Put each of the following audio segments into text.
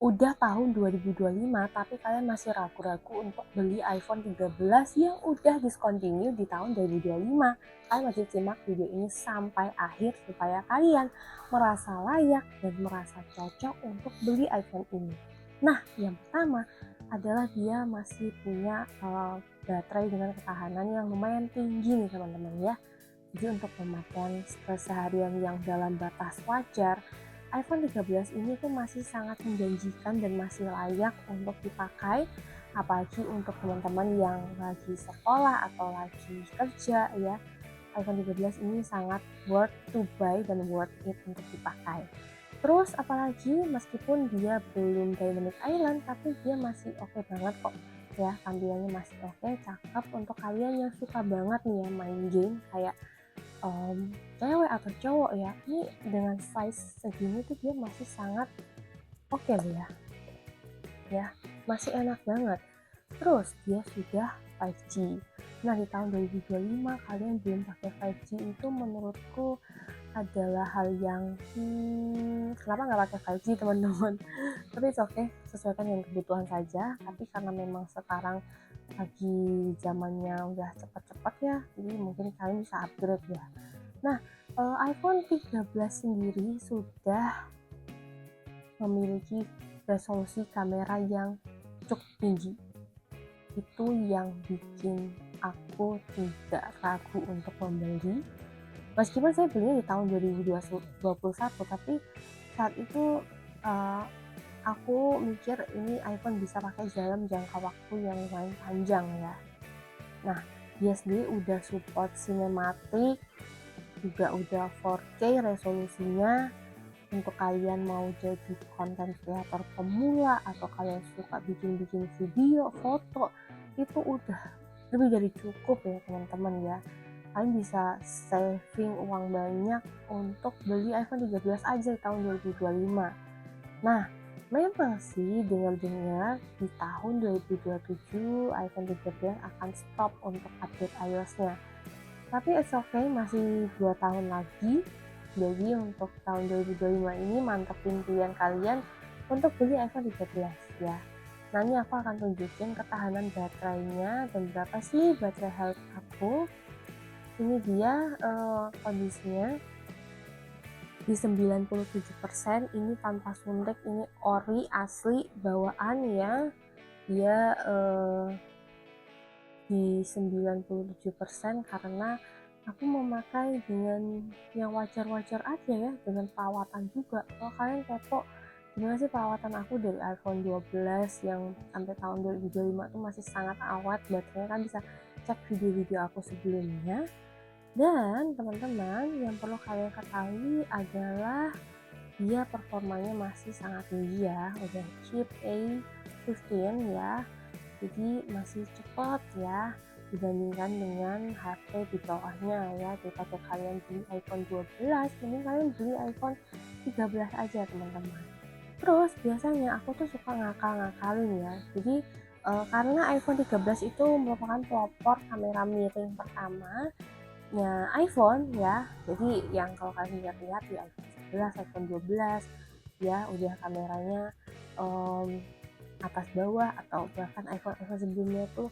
udah tahun 2025 tapi kalian masih ragu-ragu untuk beli iPhone 13 yang udah discontinue di tahun 2025. Kalian wajib simak video ini sampai akhir supaya kalian merasa layak dan merasa cocok untuk beli iPhone ini. Nah, yang pertama adalah dia masih punya baterai dengan ketahanan yang lumayan tinggi nih teman-teman ya. Jadi untuk pemakaian keseharian yang dalam batas wajar, iPhone 13 ini tuh masih sangat menjanjikan dan masih layak untuk dipakai, apalagi untuk teman-teman yang lagi sekolah atau lagi kerja ya. iPhone 13 ini sangat worth to buy dan worth it untuk dipakai. Terus apalagi meskipun dia belum Dynamic Island tapi dia masih oke banget kok ya, tampilannya masih oke, cakep untuk kalian yang suka banget nih ya main game kayak cewek atau cowok ya. Ini dengan size segini tuh dia masih sangat oke loh ya, masih enak banget. Terus dia sudah 5G. Nah di tahun 2025 kalian belum pakai 5G itu menurutku adalah hal yang kenapa nggak pakai 5G teman-teman. Tapi it's okay, sesuaikan dengan kebutuhan saja. Tapi karena memang sekarang lagi zamannya udah cepet-cepet ya, jadi mungkin kalian bisa upgrade ya. Nah, iPhone 13 sendiri sudah memiliki resolusi kamera yang cukup tinggi. Itu yang bikin aku tidak ragu untuk membeli. Meskipun saya belinya di tahun 2021, tapi saat itu aku mikir ini iPhone bisa pakai dalam jangka waktu yang lumayan panjang ya. Nah, dia sendiri udah support cinematic, juga udah 4K resolusinya. Untuk kalian mau jadi konten kreator pemula atau kalian suka bikin-bikin video, foto, itu udah lebih dari cukup ya teman-teman ya. Kalian bisa saving uang banyak untuk beli iPhone 13 aja di tahun 2025. Nah, memang sih dengar-dengar di tahun 2027 iPhone 13 akan stop untuk update iOS-nya. Tapi it's okay, masih 2 tahun lagi. Jadi untuk tahun 2025 ini mantepin pilihan kalian untuk beli iPhone 13 ya. Nah ini aku akan tunjukin ketahanan baterainya dan berapa sih baterai health aku. Ini dia kondisinya di 97%, ini tanpa suntik, ini ori asli bawaan ya. Dia di 97% karena aku memakai dengan yang wajar-wajar aja ya, dengan perawatan juga. Kalau kalian kepo gimana sih perawatan aku dari iPhone 12 yang sampai tahun 2025 itu masih sangat awet baterainya, kan bisa cek video-video aku sebelumnya. Dan teman-teman yang perlu kalian ketahui adalah dia performanya masih sangat tinggi ya, udah chip A15 ya, jadi masih cepat ya dibandingkan dengan HP di bawahnya ya. Daripada kalian beli iPhone 12, mending kalian beli iPhone 13 aja teman-teman. Terus biasanya aku tuh suka ngakal-ngakalin ya, jadi karena iPhone 13 itu merupakan pelopor kamera miring pertama iPhone ya. Jadi yang kalau kalian lihat-lihat di iPhone 11, iPhone 12 ya udah kameranya atas bawah, atau bahkan iPhone sebelumnya tuh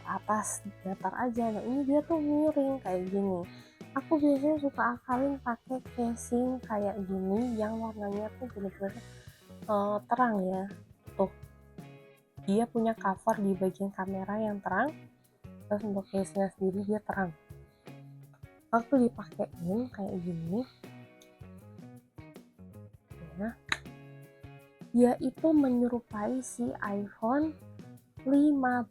atas datar aja. Nah ini dia tuh miring kayak gini. Aku biasanya suka akalin pakai casing kayak gini yang warnanya tuh bener-bener terang ya. Tuh dia punya cover di bagian kamera yang terang, terus untuk casingnya sendiri dia terang. Waktu dipakein kayak gini, nah dia itu menyerupai si iPhone 15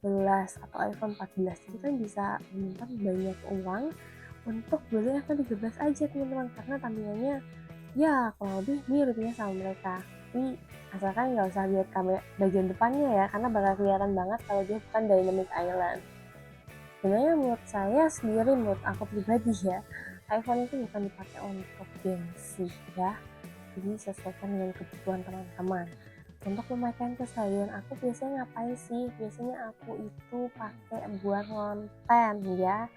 atau iPhone 14. Jadi kan bisa menyimpan banyak uang untuk beli iPhone 13 aja teman-teman, karena tampilannya ya kurang lebih mirip ya sama mereka. Tapi asalkan nggak usah lihat kamera bagian depannya ya, karena bakal kelihatan banget kalau dia bukan Dynamic Island. Sebenarnya menurut saya sendiri, menurut aku pribadi ya, iPhone itu bukan dipakai untuk gengsi ya. Jadi sesuaikan dengan kebutuhan teman-teman. Untuk pemakaian keseharian aku biasanya ngapain sih? Biasanya aku itu pakai buat konten ya.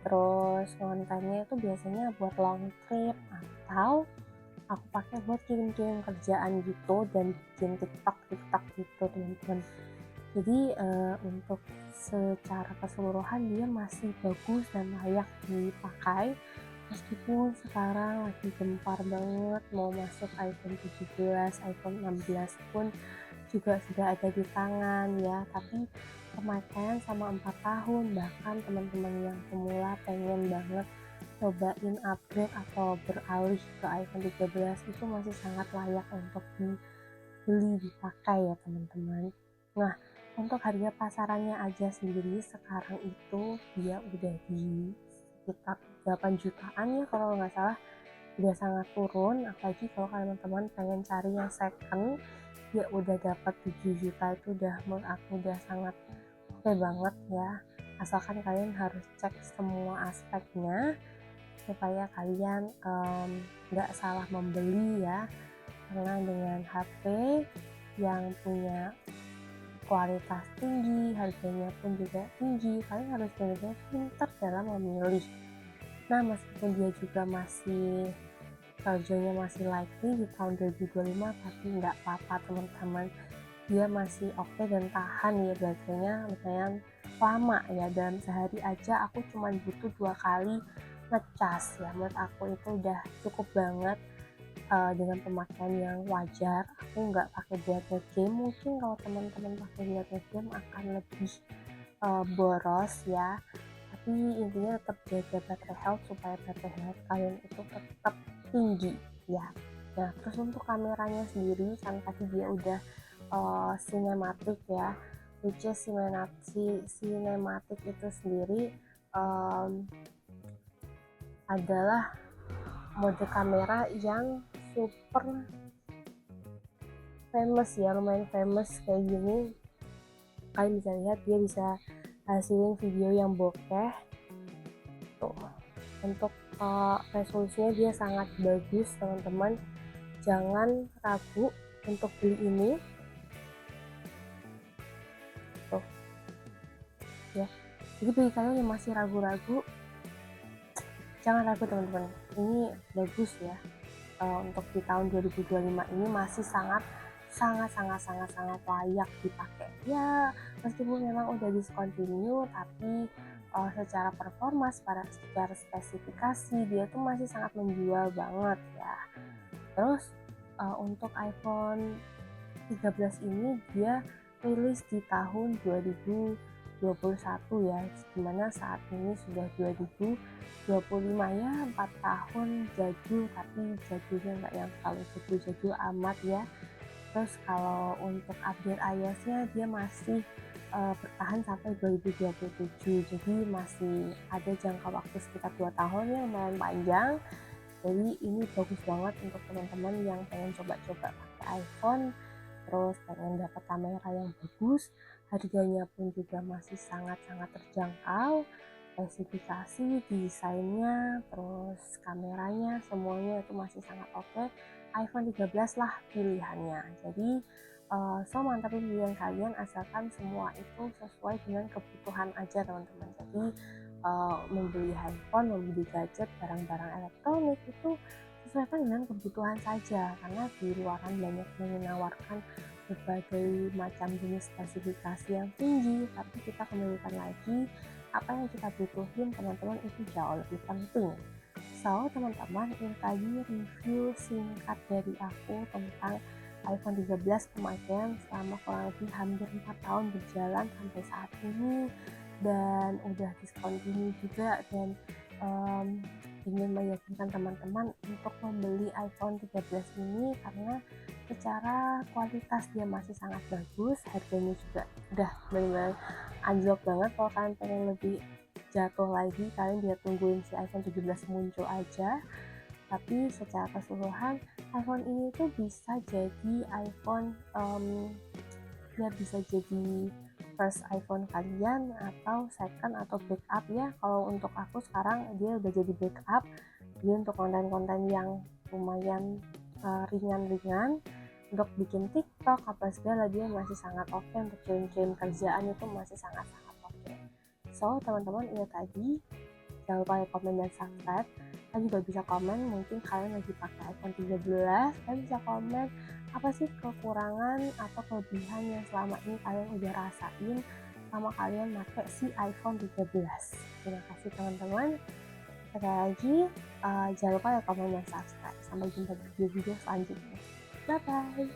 Terus kontennya itu biasanya buat long trip atau aku pakai buat kirim-kirim kerjaan gitu dan bikin TikTok gitu teman-teman. Jadi untuk secara keseluruhan dia masih bagus dan layak dipakai meskipun sekarang lagi gempar banget mau masuk iPhone 17, iPhone 16 pun juga sudah ada di tangan ya, tapi pemakaian sama 4 tahun, bahkan teman-teman yang pemula pengen banget cobain upgrade atau beralih ke iPhone 13 itu masih sangat layak untuk dibeli, dipakai ya teman-teman. Nah, untuk harga pasarannya aja sendiri sekarang itu dia udah di sekitar 8 jutaan ya kalau nggak salah, udah sangat turun. Apalagi kalau teman-teman pengen cari yang second dia udah dapat 7 juta itu udah menurut aku udah sangat oke banget ya, asalkan kalian harus cek semua aspeknya supaya kalian nggak salah membeli ya, karena dengan HP yang punya kualitas tinggi, harganya pun juga tinggi, kalian harus benar-benar pintar dalam memilih. Nah, meskipun dia juga masih saldonya masih likely di tahun 2025, tapi nggak apa-apa teman-teman, dia masih oke dan tahan ya, baterainya lumayan lama ya, dalam sehari aja aku cuma butuh 2 kali ngecas ya, menurut aku itu udah cukup banget dengan pemakaian yang wajar. Aku nggak pakai buat game, mungkin kalau teman-teman pakai buat game akan lebih boros ya, tapi intinya tetap jaga baterai health supaya baterai health kalian itu tetap tinggi ya. Nah, terus untuk kameranya sendiri kan tadi dia udah cinematic ya, which is cinematic itu sendiri adalah mode kamera yang super famous ya, lumayan famous kayak gini. Kalian bisa lihat dia bisa hasilin video yang bokeh tuh. Untuk resolusinya dia sangat bagus teman-teman, jangan ragu untuk beli ini tuh ya. Jadi bagi kalian yang masih ragu-ragu, jangan ragu teman-teman, ini bagus ya. Untuk di tahun 2025 ini masih sangat layak dipakai ya, meskipun memang udah discontinue, tapi secara performa, secara spesifikasi dia tuh masih sangat menjual banget ya. Terus untuk iPhone 13 ini dia rilis di tahun 2021 ya, dimana saat ini sudah 2025 ya, 4 tahun jadul, tapi jadulnya nggak yang terlalu jadul amat ya. Terus kalau untuk update iOS-nya dia masih bertahan sampai 2027, jadi masih ada jangka waktu sekitar 2 tahun ya, lumayan panjang. Jadi ini bagus banget untuk teman-teman yang pengen coba-coba pakai iPhone, terus pengen dapat kamera yang bagus, harganya pun juga masih sangat terjangkau, spesifikasi, desainnya, terus kameranya, semuanya itu masih sangat oke. iPhone 13 lah pilihannya. Jadi so mantapin pilihan kalian asalkan semua itu sesuai dengan kebutuhan aja teman-teman. Jadi membeli handphone, membeli gadget, barang-barang elektronik itu sesuaikan dengan kebutuhan saja, karena di luaran banyak yang menawarkan berbagai macam jenis spesifikasi yang tinggi, tapi kita kembalikan lagi apa yang kita butuhin teman-teman itu jauh lebih penting. So teman-teman, ini tadi review singkat dari aku tentang iPhone 13 pemakaian selama kurang lebih hampir 4 tahun berjalan sampai saat ini, dan udah discontinue juga, dan ingin meyakinkan teman-teman untuk membeli iPhone 13 ini karena secara kualitas dia masih sangat bagus, harganya juga udah benar-benar anjlok banget. Kalau kalian pengen lebih jatuh lagi, kalian dia tungguin si iPhone 17 muncul aja. Tapi secara keseluruhan iPhone ini tuh bisa jadi iPhone ya bisa jadi first iPhone kalian atau second atau backup ya. Kalau untuk aku sekarang dia udah jadi backup, dia untuk konten-konten yang lumayan ringan-ringan, untuk bikin TikTok apa segala dia masih sangat oke, untuk kirim-kirim kerjaan itu masih sangat oke. So teman-teman, ini tadi jangan lupa komen dan subscribe. Kalian juga bisa komen, mungkin kalian lagi pakai iPhone 13, kalian bisa komen apa sih kekurangan atau kelebihan yang selama ini kalian udah rasain sama kalian pakai si iPhone 13. Terima kasih teman-teman. Sekali lagi, jangan lupa ya komen dan subscribe. Sampai jumpa di video-video selanjutnya. Bye-bye.